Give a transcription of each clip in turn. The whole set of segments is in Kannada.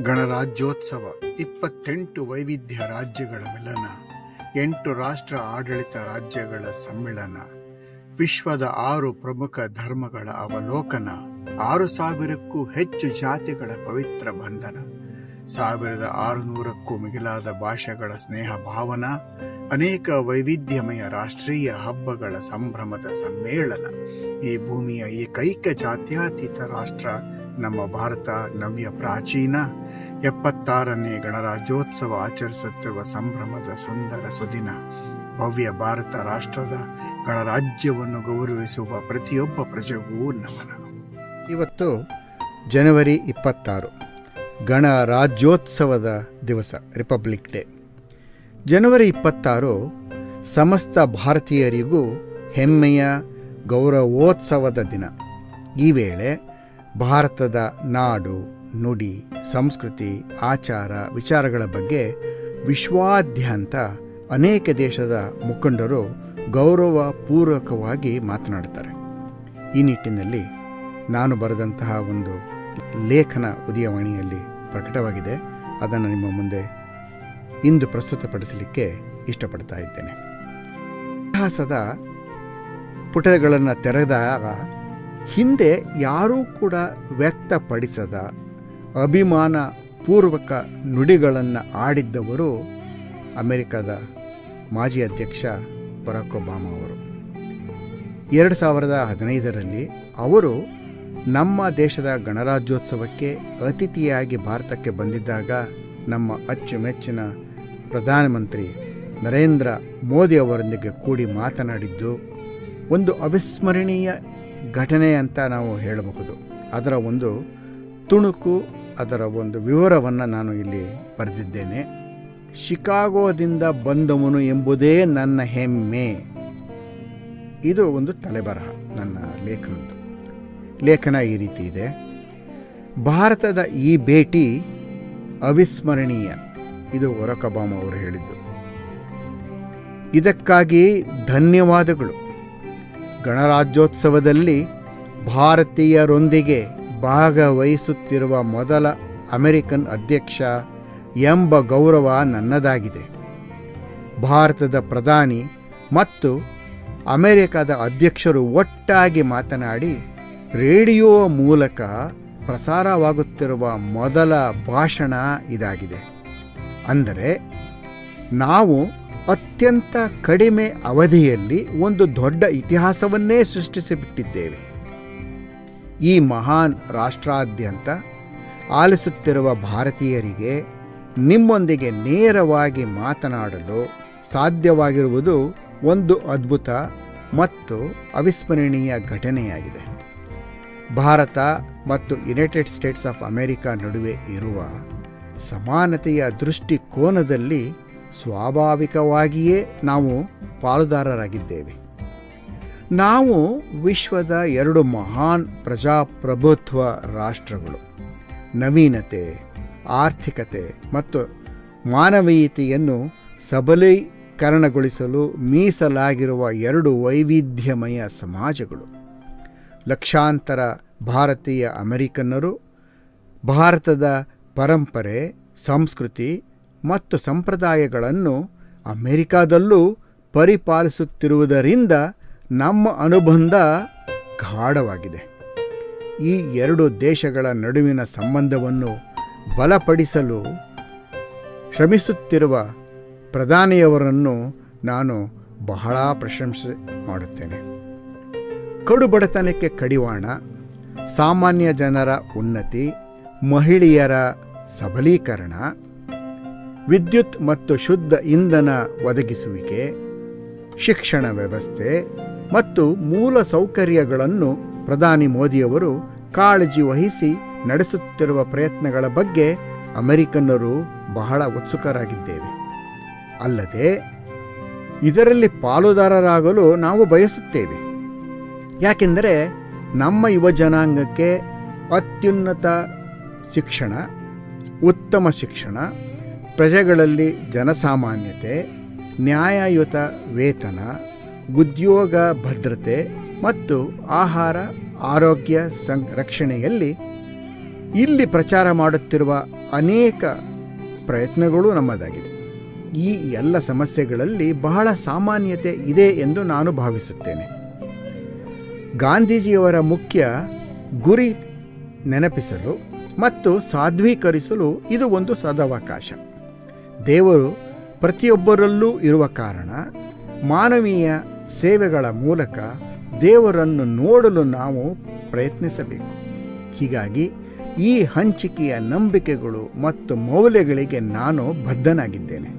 ಗಣರಾಜ್ಯೋತ್ಸವ 28 ವೈವಿಧ್ಯ ರಾಜ್ಯಗಳ ಮಿಲನ, 8 ರಾಷ್ಟ್ರ ಆಡಳಿತ ರಾಜ್ಯಗಳ ಸಮ್ಮಿಳನ, ವಿಶ್ವದ 6 ಪ್ರಮುಖ ಧರ್ಮಗಳ ಅವಲೋಕನ, 6,000ಕ್ಕೂ ಹೆಚ್ಚು ಜಾತಿಗಳ ಪವಿತ್ರ ಬಂಧನ, 1,600ಕ್ಕೂ ಮಿಗಿಲಾದ ಭಾಷೆಗಳ ಸ್ನೇಹ ಭಾವನ, ಅನೇಕ ವೈವಿಧ್ಯಮಯ ರಾಷ್ಟ್ರೀಯ ಹಬ್ಬಗಳ ಸಂಭ್ರಮದ ಸಮ್ಮೇಳನ. ಈ ಭೂಮಿಯ ಏಕೈಕ ಜಾತ್ಯತೀತ ರಾಷ್ಟ್ರ ನಮ್ಮ ಭಾರತ ನವ್ಯ ಪ್ರಾಚೀನ 76ನೇ ಗಣರಾಜ್ಯೋತ್ಸವ ಆಚರಿಸುತ್ತಿರುವ ಸಂಭ್ರಮದ ಸುಂದರ ಸುದಿನ. ಭವ್ಯ ಭಾರತ ರಾಷ್ಟ್ರದ ಗಣರಾಜ್ಯವನ್ನು ಗೌರವಿಸುವ ಪ್ರತಿಯೊಬ್ಬ ಪ್ರಜೆಗೂ ನಮನ. ಇವತ್ತು ಜನವರಿ 26 ಗಣರಾಜ್ಯೋತ್ಸವದ ದಿವಸ, ರಿಪಬ್ಲಿಕ್ ಡೇ. ಜನವರಿ 26 ಸಮಸ್ತ ಭಾರತೀಯರಿಗೂ ಹೆಮ್ಮೆಯ ಗೌರವೋತ್ಸವದ ದಿನ. ಈ ವೇಳೆ ಭಾರತದ ನಾಡು, ನುಡಿ, ಸಂಸ್ಕೃತಿ, ಆಚಾರ, ವಿಚಾರಗಳ ಬಗ್ಗೆ ವಿಶ್ವಾದ್ಯಂತ ಅನೇಕ ದೇಶದ ಮುಖಂಡರು ಗೌರವಪೂರ್ವಕವಾಗಿ ಮಾತನಾಡುತ್ತಾರೆ. ಈ ನಿಟ್ಟಿನಲ್ಲಿ ನಾನು ಬರೆದಂತಹ ಒಂದು ಲೇಖನ ಉದಯವಾಣಿಯಲ್ಲಿ ಪ್ರಕಟವಾಗಿದೆ. ಅದನ್ನು ನಿಮ್ಮ ಮುಂದೆ ಇಂದು ಪ್ರಸ್ತುತಪಡಿಸಲಿಕ್ಕೆ ಇಷ್ಟಪಡ್ತಾ ಇದ್ದೇನೆ. ಇತಿಹಾಸದ ಪುಟಗಳನ್ನು ತೆರೆದಾಗ ಹಿಂದೆ ಯಾರೂ ಕೂಡ ವ್ಯಕ್ತಪಡಿಸದ ಅಭಿಮಾನ ಪೂರ್ವಕ ನುಡಿಗಳನ್ನು ಆಡಿದ್ದವರು ಅಮೆರಿಕದ ಮಾಜಿ ಅಧ್ಯಕ್ಷ ಬರಾಕ್ ಒಬಾಮಾ ಅವರು. 2015ರಲ್ಲಿ ಅವರು ನಮ್ಮ ದೇಶದ ಗಣರಾಜ್ಯೋತ್ಸವಕ್ಕೆ ಅತಿಥಿಯಾಗಿ ಭಾರತಕ್ಕೆ ಬಂದಿದ್ದಾಗ ನಮ್ಮ ಅಚ್ಚುಮೆಚ್ಚಿನ ಪ್ರಧಾನಮಂತ್ರಿ ನರೇಂದ್ರ ಮೋದಿ ಅವರೊಂದಿಗೆ ಕೂಡಿ ಮಾತನಾಡಿದ್ದು ಒಂದು ಅವಿಸ್ಮರಣೀಯ ಘಟನೆ ಅಂತ ನಾವು ಹೇಳಬಹುದು. ಅದರ ಒಂದು ತುಣುಕು, ಅದರ ಒಂದು ವಿವರವನ್ನು ನಾನು ಇಲ್ಲಿ ಬರೆದಿದ್ದೇನೆ. ಶಿಕಾಗೋದಿಂದ ಬಂದವನು ಎಂಬುದೇ ನನ್ನ ಹೆಮ್ಮೆ. ಇದು ಒಂದು ತಲೆಬರಹ ನನ್ನ ಲೇಖನದ್ದು. ಲೇಖನ ಈ ರೀತಿ ಇದೆ: ಭಾರತದ ಈ ಭೇಟಿ ಅವಿಸ್ಮರಣೀಯ. ಇದು ಬರಾಕ್ ಒಬಾಮಾ ಅವರು ಹೇಳಿದ್ದು. ಇದಕ್ಕಾಗಿ ಧನ್ಯವಾದಗಳು. ಗಣರಾಜ್ಯೋತ್ಸವದಲ್ಲಿ ಭಾರತೀಯರೊಂದಿಗೆ ಭಾಗವಹಿಸುತ್ತಿರುವ ಮೊದಲ ಅಮೆರಿಕನ್ ಅಧ್ಯಕ್ಷ ಎಂಬ ಗೌರವ ನನ್ನದಾಗಿದೆ. ಭಾರತದ ಪ್ರಧಾನಿ ಮತ್ತು ಅಮೆರಿಕದ ಅಧ್ಯಕ್ಷರು ಒಟ್ಟಾಗಿ ಮಾತನಾಡಿ ರೇಡಿಯೋ ಮೂಲಕ ಪ್ರಸಾರವಾಗುತ್ತಿರುವ ಮೊದಲ ಭಾಷಣ ಇದಾಗಿದೆ. ಅಂದರೆ ನಾವು ಅತ್ಯಂತ ಕಡಿಮೆ ಅವಧಿಯಲ್ಲಿ ಒಂದು ದೊಡ್ಡ ಇತಿಹಾಸವನ್ನೇ ಸೃಷ್ಟಿಸಿಬಿಟ್ಟಿದ್ದೇವೆ. ಈ ಮಹಾನ್ ರಾಷ್ಟ್ರಾದ್ಯಂತ ಆಲಿಸುತ್ತಿರುವ ಭಾರತೀಯರಿಗೆ ನಿಮ್ಮೊಂದಿಗೆ ನೇರವಾಗಿ ಮಾತನಾಡಲು ಸಾಧ್ಯವಾಗಿರುವುದು ಒಂದು ಅದ್ಭುತ ಮತ್ತು ಅವಿಸ್ಮರಣೀಯ ಘಟನೆಯಾಗಿದೆ. ಭಾರತ ಮತ್ತು ಯುನೈಟೆಡ್ ಸ್ಟೇಟ್ಸ್ ಆಫ್ ಅಮೆರಿಕ ನಡುವೆ ಇರುವ ಸಮಾನತೆಯ ದೃಷ್ಟಿಕೋನದಲ್ಲಿ ಸ್ವಾಭಾವಿಕವಾಗಿಯೇ ನಾವು ಪಾಲುದಾರರಾಗಿದ್ದೇವೆ. ನಾವು ವಿಶ್ವದ 2 ಮಹಾನ್ ಪ್ರಜಾಪ್ರಭುತ್ವ ರಾಷ್ಟ್ರಗಳು. ನವೀನತೆ, ಆರ್ಥಿಕತೆ ಮತ್ತು ಮಾನವೀಯತೆಯನ್ನು ಸಬಲೀಕರಣಗೊಳಿಸಲು ಮೀಸಲಾಗಿರುವ 2 ವೈವಿಧ್ಯಮಯ ಸಮಾಜಗಳು. ಲಕ್ಷಾಂತರ ಭಾರತೀಯ ಅಮೆರಿಕನ್ನರು ಭಾರತದ ಪರಂಪರೆ, ಸಂಸ್ಕೃತಿ ಮತ್ತು ಸಂಪ್ರದಾಯಗಳನ್ನು ಅಮೆರಿಕಾದಲ್ಲೂ ಪರಿಪಾಲಿಸುತ್ತಿರುವುದರಿಂದ ನಮ್ಮ ಅನುಬಂಧ ಗಾಢವಾಗಿದೆ. ಈ 2 ದೇಶಗಳ ನಡುವಿನ ಸಂಬಂಧವನ್ನು ಬಲಪಡಿಸಲು ಶ್ರಮಿಸುತ್ತಿರುವ ಪ್ರಧಾನಿಯವರನ್ನು ನಾನು ಬಹಳ ಪ್ರಶಂಸೆ ಮಾಡುತ್ತೇನೆ. ಕಡುಬಡತನಕ್ಕೆ ಕಡಿವಾಣ, ಸಾಮಾನ್ಯ ಜನರ ಉನ್ನತಿ, ಮಹಿಳೆಯರ ಸಬಲೀಕರಣ, ವಿದ್ಯುತ್ ಮತ್ತು ಶುದ್ಧ ಇಂಧನ ಒದಗಿಸುವಿಕೆ, ಶಿಕ್ಷಣ ವ್ಯವಸ್ಥೆ ಮತ್ತು ಮೂಲ ಸೌಕರ್ಯಗಳನ್ನು ಪ್ರಧಾನಿ ಮೋದಿಯವರು ಕಾಳಜಿ ವಹಿಸಿ ನಡೆಸುತ್ತಿರುವ ಪ್ರಯತ್ನಗಳ ಬಗ್ಗೆ ಅಮೆರಿಕನ್ನರು ಬಹಳ ಉತ್ಸುಕರಾಗಿದ್ದೇವೆ. ಅಲ್ಲದೆ ಇದರಲ್ಲಿ ಪಾಲುದಾರರಾಗಲು ನಾವು ಬಯಸುತ್ತೇವೆ. ಯಾಕೆಂದರೆ ನಮ್ಮ ಯುವ ಜನಾಂಗಕ್ಕೆ ಅತ್ಯುನ್ನತ ಶಿಕ್ಷಣ, ಉತ್ತಮ ಶಿಕ್ಷಣ, ಪ್ರಜೆಗಳಲ್ಲಿ ಜನಸಾಮಾನ್ಯತೆ, ನ್ಯಾಯಯುತ ವೇತನ, ಉದ್ಯೋಗ ಭದ್ರತೆ ಮತ್ತು ಆಹಾರ ಆರೋಗ್ಯ ಸಂರಕ್ಷಣೆಯಲ್ಲಿ ಇಲ್ಲಿ ಪ್ರಚಾರ ಮಾಡುತ್ತಿರುವ ಅನೇಕ ಪ್ರಯತ್ನಗಳು ನಮ್ಮದಾಗಿದೆ. ಈ ಎಲ್ಲ ಸಮಸ್ಯೆಗಳಲ್ಲಿ ಬಹಳ ಸಾಮಾನ್ಯತೆ ಇದೆ ಎಂದು ನಾನು ಭಾವಿಸುತ್ತೇನೆ. ಗಾಂಧೀಜಿಯವರ ಮುಖ್ಯ ಗುರಿ ನೆನಪಿಸಲು ಮತ್ತು ಸಾಧ್ವೀಕರಿಸಲು ಇದು ಒಂದು ಸದವಕಾಶ. ದೇವರು ಪ್ರತಿಯೊಬ್ಬರಲ್ಲೂ ಇರುವ ಕಾರಣ ಮಾನವೀಯ ಸೇವೆಗಳ ಮೂಲಕ ದೇವರನ್ನು ನೋಡಲು ನಾವು ಪ್ರಯತ್ನಿಸಬೇಕು. ಹೀಗಾಗಿ ಈ ಹಂಚಿಕೆಯ ನಂಬಿಕೆಗಳು ಮತ್ತು ಮೌಲ್ಯಗಳಿಗೆ ನಾನು ಬದ್ಧನಾಗಿದ್ದೇನೆ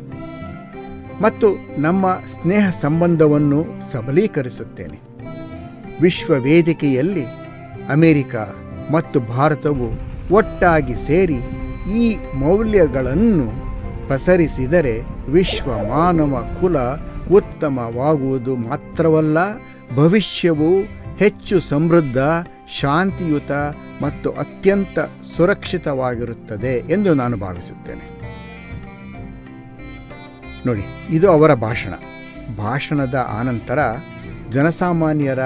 ಮತ್ತು ನಮ್ಮ ಸ್ನೇಹ ಸಂಬಂಧವನ್ನು ಸಬಲೀಕರಿಸುತ್ತೇನೆ. ವಿಶ್ವ ವೇದಿಕೆಯಲ್ಲಿ ಅಮೆರಿಕ ಮತ್ತು ಭಾರತವು ಒಟ್ಟಾಗಿ ಸೇರಿ ಈ ಮೌಲ್ಯಗಳನ್ನು ಪಸರಿಸಿದರೆ ವಿಶ್ವ ಮಾನವ ಕುಲ ಉತ್ತಮವಾಗುವುದು ಮಾತ್ರವಲ್ಲ, ಭವಿಷ್ಯವು ಹೆಚ್ಚು ಸಮೃದ್ಧ, ಶಾಂತಿಯುತ ಮತ್ತು ಅತ್ಯಂತ ಸುರಕ್ಷಿತವಾಗಿರುತ್ತದೆ ಎಂದು ನಾನು ಭಾವಿಸುತ್ತೇನೆ. ನೋಡಿ, ಇದು ಅವರ ಭಾಷಣದ ಆನಂತರ ಜನಸಾಮಾನ್ಯರ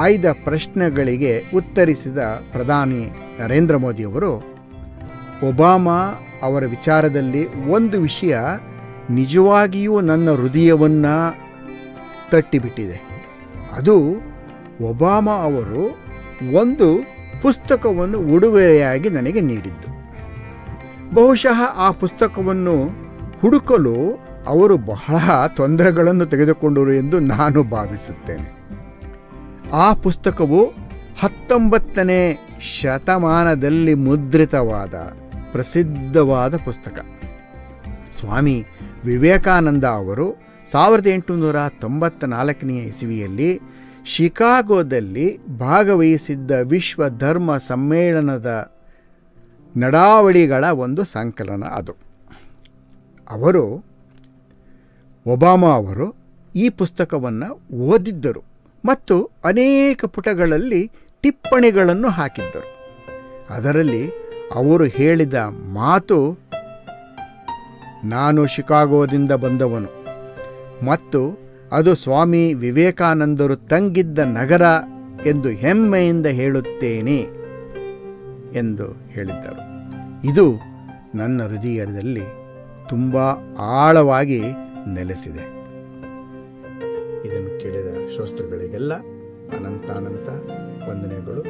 ಆಯ್ದ ಪ್ರಶ್ನೆಗಳಿಗೆ ಉತ್ತರಿಸಿದ ಪ್ರಧಾನಿ ನರೇಂದ್ರ ಮೋದಿಯವರು ಒಬಾಮಾ ಅವರ ವಿಚಾರದಲ್ಲಿ ಒಂದು ವಿಷಯ ನಿಜವಾಗಿಯೂ ನನ್ನ ಹೃದಯವನ್ನು ತಟ್ಟಿಬಿಟ್ಟಿದೆ. ಅದು ಒಬಾಮಾ ಅವರು ಒಂದು ಪುಸ್ತಕವನ್ನು ಉಡುಗೊರೆಯಾಗಿ ನನಗೆ ನೀಡಿದ್ದು. ಬಹುಶಃ ಆ ಪುಸ್ತಕವನ್ನು ಹುಡುಕಲು ಅವರು ಬಹಳ ತೊಂದರೆಗಳನ್ನು ತೆಗೆದುಕೊಂಡರು ಎಂದು ನಾನು ಭಾವಿಸುತ್ತೇನೆ. ಆ ಪುಸ್ತಕವು 19ನೇ ಶತಮಾನದಲ್ಲಿ ಮುದ್ರಿತವಾದ ಪ್ರಸಿದ್ಧವಾದ ಪುಸ್ತಕ. ಸ್ವಾಮಿ ವಿವೇಕಾನಂದ ಅವರು 1894ನೇ ಇಸವಿಯಲ್ಲಿ ಶಿಕಾಗೋದಲ್ಲಿ ಭಾಗವಹಿಸಿದ್ದ ವಿಶ್ವ ಧರ್ಮ ಸಮ್ಮೇಳನದ ನಡಾವಳಿಗಳ ಒಂದು ಸಂಕಲನ ಅದು. ಒಬಾಮಾ ಅವರು ಈ ಪುಸ್ತಕವನ್ನು ಓದಿದ್ದರು ಮತ್ತು ಅನೇಕ ಪುಟಗಳಲ್ಲಿ ಟಿಪ್ಪಣಿಗಳನ್ನು ಹಾಕಿದ್ದರು. ಅದರಲ್ಲಿ ಅವರು ಹೇಳಿದ ಮಾತು, ನಾನು ಶಿಕಾಗೋದಿಂದ ಬಂದವನು ಮತ್ತು ಅದು ಸ್ವಾಮಿ ವಿವೇಕಾನಂದರು ತಂಗಿದ್ದ ನಗರ ಎಂದು ಹೆಮ್ಮೆಯಿಂದ ಹೇಳುತ್ತೇನೆ ಎಂದು ಹೇಳಿದ್ದರು. ಇದು ನನ್ನ ಹೃದಯದಲ್ಲಿ ತುಂಬ ಆಳವಾಗಿ ನೆಲೆಸಿದೆ. ಇದನ್ನು ಕೇಳಿದ ಶ್ರೋತೃಗಳಿಗೆಲ್ಲ ಅನಂತಾನಂತ ವಂದನೆಗಳು.